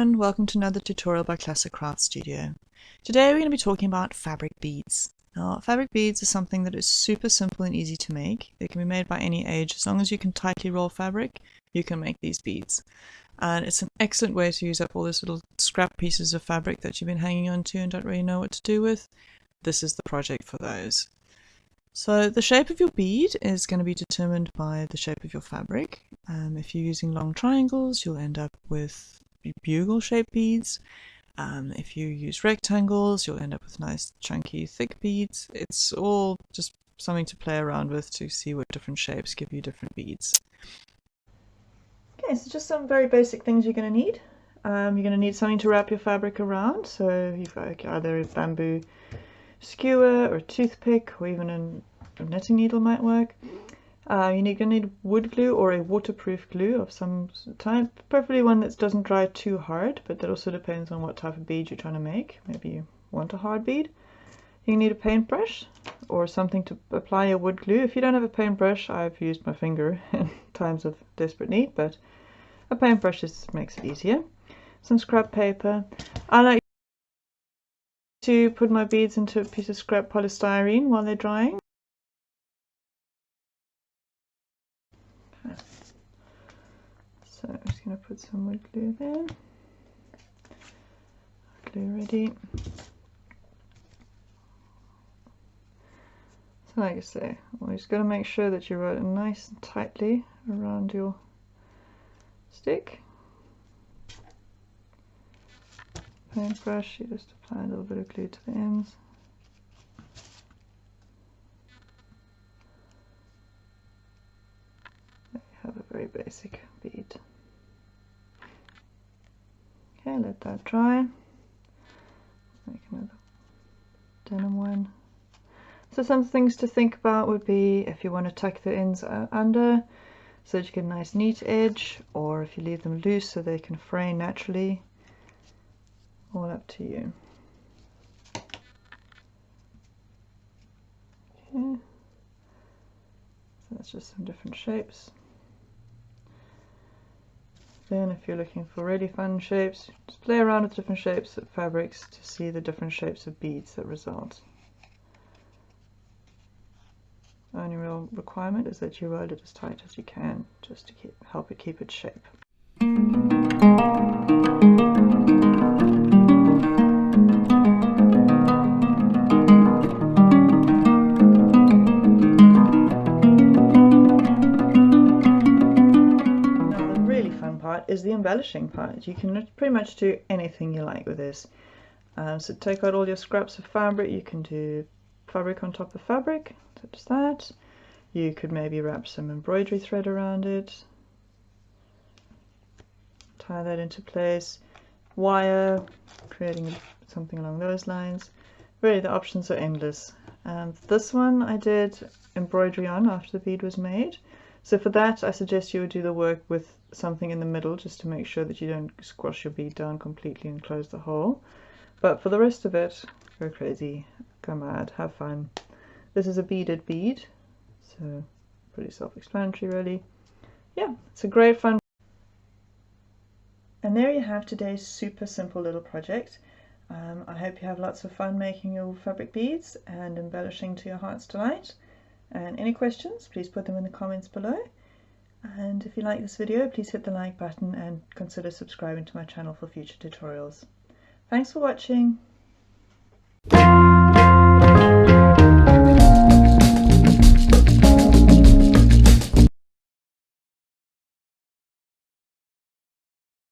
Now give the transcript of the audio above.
everyone, welcome to another tutorial by Classic Craft Studio. Today we're going to be talking about fabric beads. Now, fabric beads is something that is super simple and easy to make. They can be made by any age. As long as you can tightly roll fabric, you can make these beads. And it's an excellent way to use up all those little scrap pieces of fabric that you've been hanging on to and don't really know what to do with. This is the project for those. So the shape of your bead is going to be determined by the shape of your fabric. If you're using long triangles, you'll end up with bugle-shaped beads. If you use rectangles, you'll end up with nice, chunky, thick beads. It's all just something to play around with to see what different shapes give you different beads. Okay, so just some very basic things you're going to need. You're going to need something to wrap your fabric around. So you've got either a bamboo skewer or a toothpick, or even a knitting needle might work. You're going to need wood glue or a waterproof glue of some type, preferably one that doesn't dry too hard, but that also depends on what type of bead you're trying to make. Maybe you want a hard bead. You need a paintbrush or something to apply your wood glue. If you don't have a paintbrush, I've used my finger in times of desperate need, but a paintbrush just makes it easier. Some scrap paper. I like to put my beads into a piece of scrap polystyrene while they're drying. Okay. So I'm just going to put some wood glue there. Glue ready. So like I say, we just got to make sure that you roll it nice and tightly around your stick. Paintbrush, you just apply a little bit of glue to the ends. There you have a very basic bead. Okay, let that dry. Make another denim one. So some things to think about would be if you want to tuck the ends under so that you get a nice neat edge, or if you leave them loose so they can fray naturally. All up to you. Okay. So that's just some different shapes. Then if you're looking for really fun shapes, just play around with different shapes of fabrics to see the different shapes of beads that result. The only real requirement is that you roll it as tight as you can, just to help it keep its shape. Is the embellishing part. You can pretty much do anything you like with this. So take out all your scraps of fabric. You can do fabric on top of fabric, such as that. You could maybe wrap some embroidery thread around it, tie that into place, wire, creating something along those lines. Really, the options are endless. This one I did embroidery on after the bead was made. So for that, I suggest you would do the work with something in the middle, just to make sure that you don't squash your bead down completely and close the hole. But for the rest of it, go crazy, go mad, have fun. This is a beaded bead, so pretty self-explanatory really. Yeah, it's a great fun. And there you have today's super simple little project. I hope you have lots of fun making your fabric beads and embellishing to your heart's delight. And any questions, please put them in the comments below. And if you like this video, please hit the like button and consider subscribing to my channel for future tutorials. Thanks for watching.